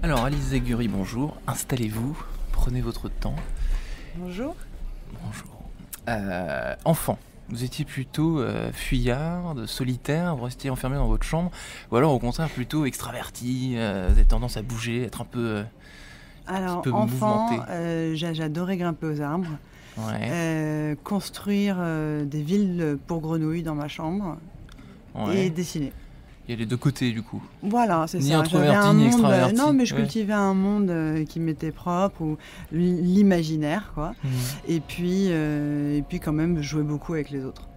Alors Alice Zaguri, bonjour, installez-vous, prenez votre temps. Bonjour. Bonjour. Enfant, vous étiez plutôt fuyard, solitaire, vous restiez enfermé dans votre chambre, ou alors au contraire plutôt extraverti, vous avez tendance à bouger, être un peu Alors, mouvementé. enfant, j'adorais grimper aux arbres, Ouais, construire des villes pour grenouilles dans ma chambre et ouais. dessiner. Il y a les deux côtés du coup. Voilà, c'est Ni ça. J'avais introverti, un ni monde, extraverti. non, mais je Ouais. cultivais un monde qui m'était propre, ou l'imaginaire, quoi. Mhm. Et puis quand même, je jouais beaucoup avec les autres.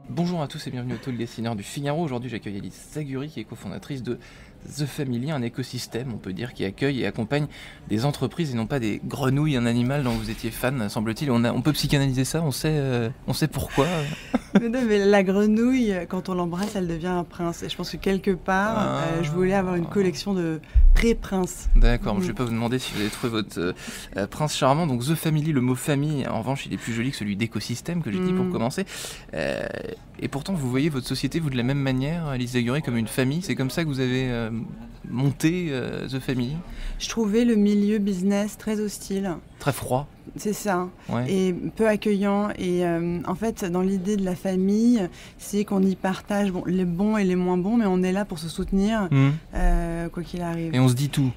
Bonjour à tous et bienvenue au Talk Dessineur du Figaro. Aujourd'hui, j'accueille Alice Zaguri, qui est cofondatrice de The Family, un écosystème, on peut dire, qui accueille et accompagne des entreprises et non pas des grenouilles, un animal dont vous étiez fan, semble-t-il. On peut psychanalyser ça, on sait pourquoi. Mais non, mais la grenouille, quand on l'embrasse, elle devient un prince. Et je pense que quelque part, je voulais avoir une collection de pré-princes. D'accord, je ne vais pas vous demander si vous avez trouvé votre prince charmant. Donc The Family, le mot famille, en revanche, il est plus joli que celui d'écosystème que j'ai dit pour commencer. Et pourtant, vous voyez votre société, vous, de la même manière, Alice Zaguri, comme une famille. C'est comme ça que vous avez monté The Family. Je trouvais le milieu business très hostile. Très froid. C'est ça, Ouais. et peu accueillant. Et en fait, dans l'idée de la famille, c'est qu'on y partage les bons et les moins bons, mais on est là pour se soutenir, quoi qu'il arrive. Et on se dit tout.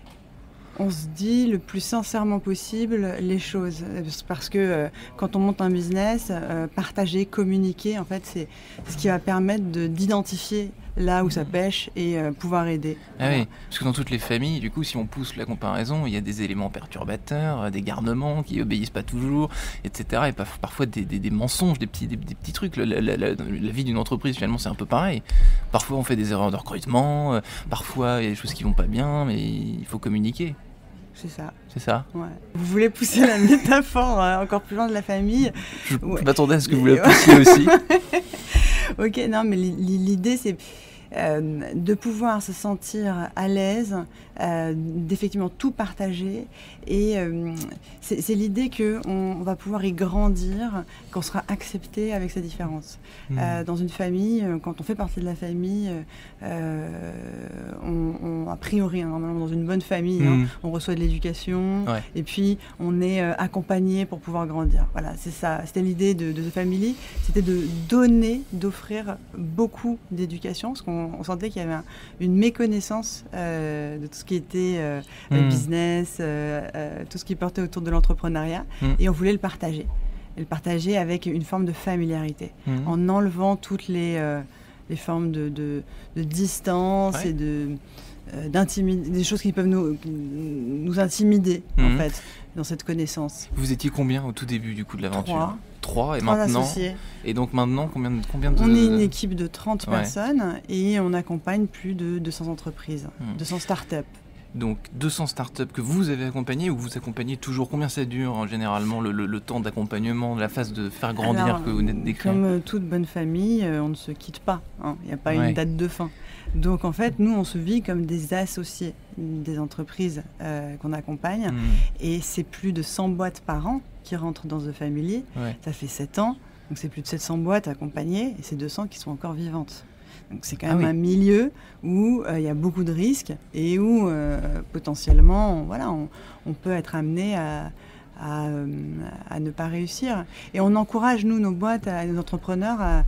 On se dit le plus sincèrement possible les choses, parce que quand on monte un business, partager, communiquer, en fait, c'est ce qui va permettre d'identifier là où ça pêche et pouvoir aider. Ah oui, parce que dans toutes les familles, du coup, si on pousse la comparaison, il y a des éléments perturbateurs, des garnements qui obéissent pas toujours, etc. Et parfois des mensonges, des petits trucs. La vie d'une entreprise, finalement, c'est un peu pareil. Parfois, on fait des erreurs de recrutement, parfois, il y a des choses qui vont pas bien, mais il faut communiquer. C'est ça. C'est ça. Ouais. Vous voulez pousser la métaphore encore plus loin de la famille? Je m'attendais à ce que vous la poussiez aussi. Ok, non, mais l'idée, c'est de pouvoir se sentir à l'aise, d'effectivement tout partager. Et c'est l'idée qu'on va pouvoir y grandir, qu'on sera accepté avec sa différence. Dans une famille, quand on fait partie de la famille, a priori, normalement, dans une bonne famille, on reçoit de l'éducation, et puis on est accompagné pour pouvoir grandir. Voilà, c'est ça. C'était l'idée de The Family, c'était de donner, d'offrir beaucoup d'éducation, parce qu'on sentait qu'il y avait une méconnaissance de tout ce qui était business, tout ce qui portait autour de l'entrepreneuriat, et on voulait le partager. Et le partager avec une forme de familiarité, en enlevant toutes les formes de distance et d'intimider, des choses qui peuvent nous intimider, en fait, dans cette connaissance. Vous étiez combien au tout début du coup de l'aventure? 3 et 3 maintenant associés. Et donc maintenant, combien de... On est une équipe de 30 personnes et on accompagne plus de 200 entreprises, 200 startups. Donc 200 startups que vous avez accompagnées, ou vous accompagnez toujours? Combien ça dure généralement le temps d'accompagnement, la phase de faire grandir? Alors, que vous venez de décrire? Comme toute bonne famille, on ne se quitte pas, il n'y a pas une date de fin. Donc en fait, nous on se vit comme des associés des entreprises qu'on accompagne, et c'est plus de 100 boîtes par an qui rentrent dans The Family. Ça fait 7 ans, donc c'est plus de 700 boîtes accompagnées, et c'est 200 qui sont encore vivantes. Donc c'est quand même un milieu où il y a beaucoup de risques et où potentiellement on peut être amené à ne pas réussir. Et on encourage, nous, nos boîtes, nos entrepreneurs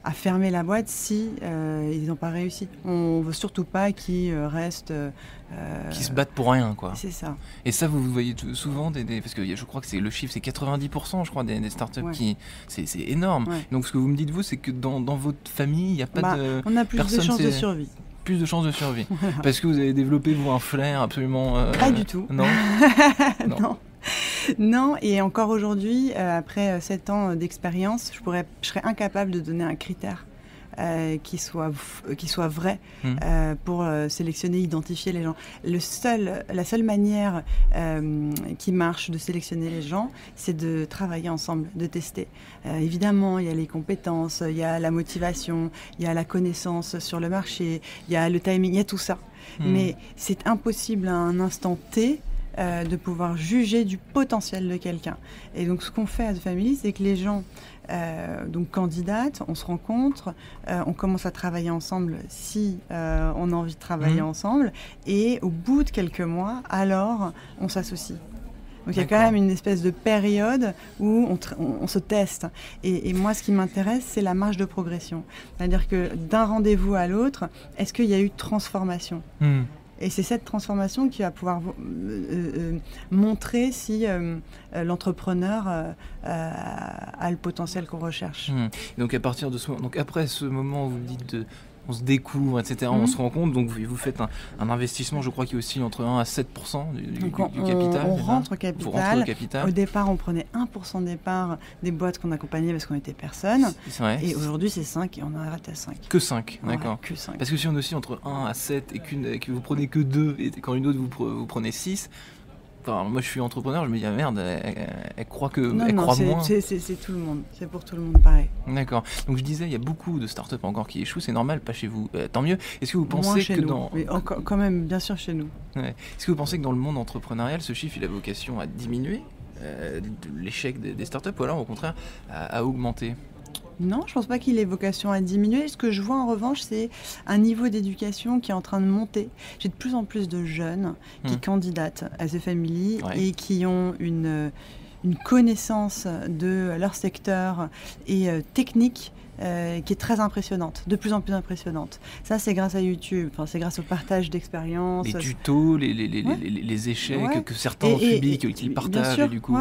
à fermer la boîte si ils n'ont pas réussi. On ne veut surtout pas qu'ils restent... qui se battent pour rien, quoi. C'est ça. Et ça, vous voyez souvent parce que je crois que le chiffre, c'est 90%, je crois, des startups qui... C'est énorme. Donc ce que vous me dites, vous, c'est que dans votre famille, il n'y a pas de... On a plus de chances de survie. Plus de chances de survie. Parce que vous avez développé, vous, un flair absolument... Pas du tout. Non. Non, et encore aujourd'hui, après 7 ans d'expérience, je serais incapable de donner un critère qui soit vrai pour sélectionner, identifier les gens. La seule manière qui marche de sélectionner les gens, c'est de travailler ensemble, de tester. Évidemment, il y a les compétences, il y a la motivation, il y a la connaissance sur le marché, il y a le timing, il y a tout ça. Mais c'est impossible à un instant T de pouvoir juger du potentiel de quelqu'un. Et donc ce qu'on fait à The Family, c'est que les gens donc candidatent, on se rencontre, on commence à travailler ensemble si on a envie de travailler ensemble, et au bout de quelques mois, alors on s'associe. Donc il y a quand même une espèce de période où on se teste. Et moi, ce qui m'intéresse, c'est la marge de progression. C'est-à-dire que d'un rendez-vous à l'autre, est-ce qu'il y a eu transformation ? Et c'est cette transformation qui va pouvoir montrer si l'entrepreneur a le potentiel qu'on recherche. Donc à partir de donc après ce moment où vous dites on se découvre, etc., on se rend compte, donc vous faites un investissement, je crois, qui oscille entre 1 à 7% du capital. On rentre au capital. Au départ, on prenait 1% des parts des boîtes qu'on accompagnait parce qu'on était personne. Et aujourd'hui, c'est 5 et on arrête à 5. Que 5, d'accord. Que 5. Parce que si on oscille entre 1 à 7 et que vous prenez que 2, et quand une autre vous prenez 6... Enfin, moi, je suis entrepreneur, je me dis, ah merde, elle croit moins. C'est tout le monde. C'est pour tout le monde pareil. D'accord. Donc, je disais, il y a beaucoup de startups encore qui échouent. C'est normal, pas chez vous. Tant mieux. Est-ce que vous pensez que dans... Mais quand même, bien sûr, chez nous. Ouais. Est-ce que vous pensez que dans le monde entrepreneurial, ce chiffre, il a vocation à diminuer l'échec des startups, ou alors, au contraire, à augmenter ? Non, je ne pense pas qu'il ait vocation à diminuer. Ce que je vois en revanche, c'est un niveau d'éducation qui est en train de monter. J'ai de plus en plus de jeunes qui candidatent à The Family et qui ont une connaissance de leur secteur et technique qui est très impressionnante, de plus en plus impressionnante. Ça, c'est grâce à YouTube, c'est grâce au partage d'expériences. Les tutos, les échecs que certains ont subis, qu'ils partagent. Sûr, et du coup,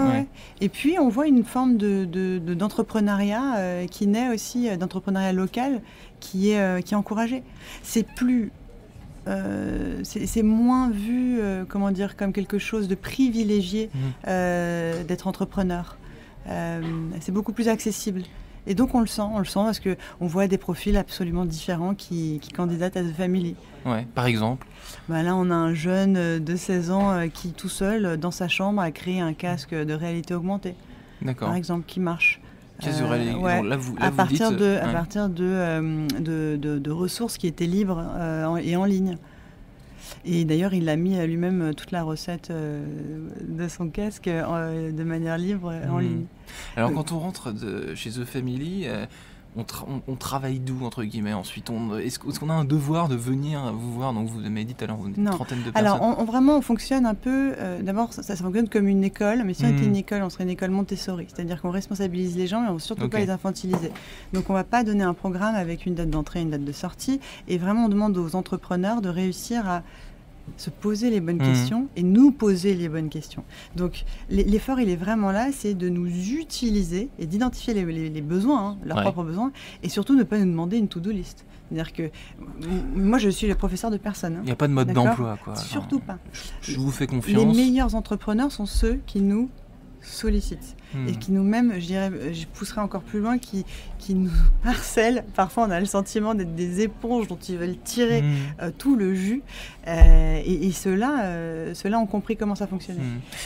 Et puis, on voit une forme d'entrepreneuriat qui naît aussi, d'entrepreneuriat local, qui est encouragé. C'est plus... c'est moins vu comme quelque chose de privilégié d'être entrepreneur. C'est beaucoup plus accessible. Et donc on le sent parce qu'on voit des profils absolument différents qui candidatent à The Family. Ouais, par exemple là, on a un jeune de 16 ans qui, tout seul, dans sa chambre, a créé un casque de réalité augmentée. D'accord. Par exemple, qui marche. Casque de réalité à partir de ressources qui étaient libres et en ligne. Et d'ailleurs, il a mis lui-même toute la recette de son casque de manière libre en ligne. Alors, quand on rentre chez The Family, on travaille d'où, entre guillemets, ensuite est-ce qu'on a un devoir de venir vous voir? Donc, vous m'avez dit tout à l'heure, vous êtes une trentaine de personnes. Alors, vraiment, on fonctionne un peu... d'abord, ça fonctionne comme une école, mais si on était une école, on serait une école Montessori. C'est-à-dire qu'on responsabilise les gens et on ne veut surtout pas les infantiliser. Donc, on ne va pas donner un programme avec une date d'entrée et une date de sortie. Et vraiment, on demande aux entrepreneurs de réussir à se poser les bonnes questions et nous poser les bonnes questions. Donc l'effort, il est vraiment là, c'est de nous utiliser et d'identifier les besoins, leurs propres besoins, et surtout ne pas nous demander une to-do list. C'est-à-dire que moi, je suis le professeur de personne. Il n'y a pas de mode d'emploi, quoi. Surtout pas. Je vous fais confiance. Les meilleurs entrepreneurs sont ceux qui nous sollicitent et qui nous-mêmes, je pousserai encore plus loin, qui nous harcèlent. Parfois, on a le sentiment d'être des éponges dont ils veulent tirer tout le jus. Et ceux-là ont compris comment ça fonctionnait.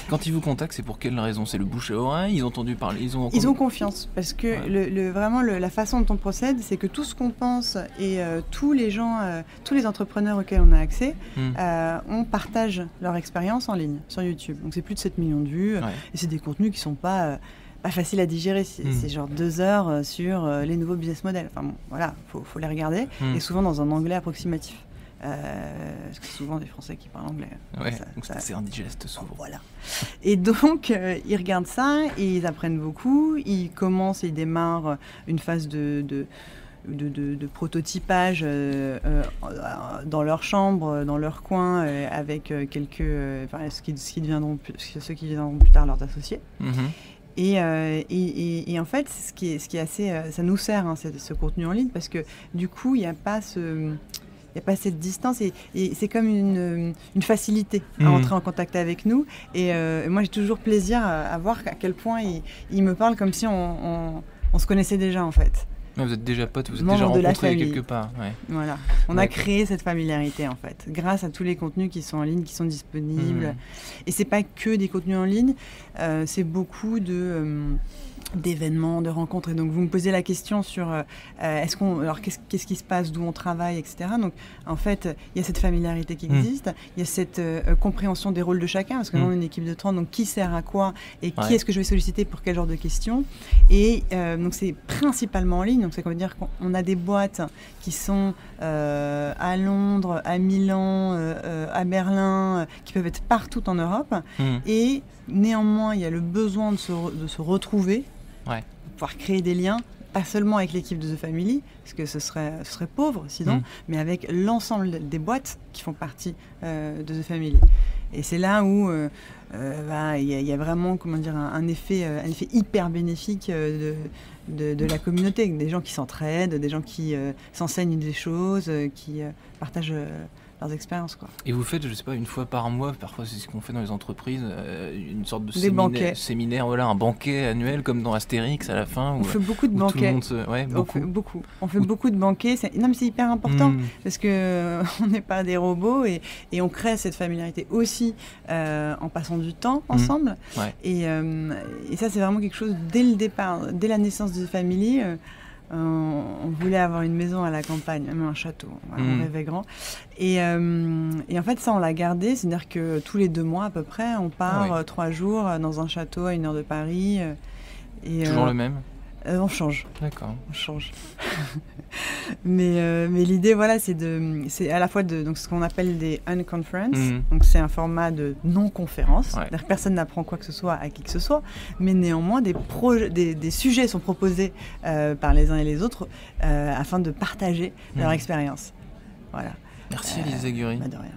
Quand ils vous contactent, c'est pour quelle raison? C'est le bouche à oreille? Ils ont entendu parler? Ils ont confiance. Parce que vraiment, la façon dont on procède, c'est que tout ce qu'on pense et tous les gens, tous les entrepreneurs auxquels on a accès, on partage leur expérience en ligne sur YouTube. Donc, c'est plus de 7 millions de vues. Et c'est des contenus qui ne sont pas facile à digérer, c'est genre 2 heures sur les nouveaux business models. Enfin bon, voilà, faut les regarder, et souvent dans un anglais approximatif. Parce que c'est souvent des Français qui parlent anglais. Ouais, donc c'est indigeste souvent. Voilà. Et donc, ils regardent ça, et ils apprennent beaucoup, ils démarrent une phase de prototypage dans leur chambre, dans leur coin, avec ceux qui deviendront plus tard leurs associés. Et en fait, ce qui est assez, ça nous sert, ce contenu en ligne, parce que du coup, il n'y a pas cette distance, et c'est comme une facilité à entrer en contact avec nous. Et moi, j'ai toujours plaisir à voir à quel point il me parle comme si on se connaissait déjà, en fait. Vous êtes déjà potes, vous êtes déjà rencontrés quelque part. Voilà, on a créé cette familiarité, en fait, grâce à tous les contenus qui sont en ligne, qui sont disponibles. Et c'est pas que des contenus en ligne, c'est beaucoup d'événements, de rencontres. Et donc, vous me posez la question sur qu'est-ce qui se passe, d'où on travaille, etc. Donc, en fait, il y a cette familiarité qui existe, il y a cette compréhension des rôles de chacun, parce que nous, on est une équipe de 30, donc qui sert à quoi et qui est-ce que je vais solliciter pour quel genre de questions. Et donc, c'est principalement en ligne. Donc, ça veut dire qu'on a des boîtes qui sont à Londres, à Milan, à Berlin, qui peuvent être partout en Europe. Et néanmoins, il y a le besoin de se retrouver, pour pouvoir créer des liens, pas seulement avec l'équipe de The Family, parce que ce serait pauvre sinon, mais avec l'ensemble des boîtes qui font partie de The Family. Et c'est là où il y a vraiment, comment dire, un effet hyper bénéfique de la communauté, des gens qui s'entraident, des gens qui s'enseignent des choses, qui partagent leurs expériences, quoi. Et vous faites, je sais pas, une fois par mois, parfois c'est ce qu'on fait dans les entreprises, une sorte de séminaire, voilà, un banquet annuel comme dans Astérix à la fin. On fait beaucoup de banquets. On fait beaucoup de banquets. Non, mais c'est hyper important parce que on n'est pas des robots et on crée cette familiarité aussi en passant du temps ensemble. Et ça, c'est vraiment quelque chose dès le départ, dès la naissance de The Family. On voulait avoir une maison à la campagne, même un château. Voilà, on rêvait grand. Et en fait, ça, on l'a gardé. C'est-à-dire que tous les 2 mois, à peu près, on part 3 jours dans un château à 1 heure de Paris. Toujours le même ? On change. D'accord. On change. mais l'idée, voilà, c'est à la fois donc ce qu'on appelle des unconference. Donc c'est un format de non-conférence. C'est-à-dire que personne n'apprend quoi que ce soit à qui que ce soit. Mais néanmoins, des sujets sont proposés par les uns et les autres afin de partager leur expérience. Voilà. Merci Alizée Guri. De rien.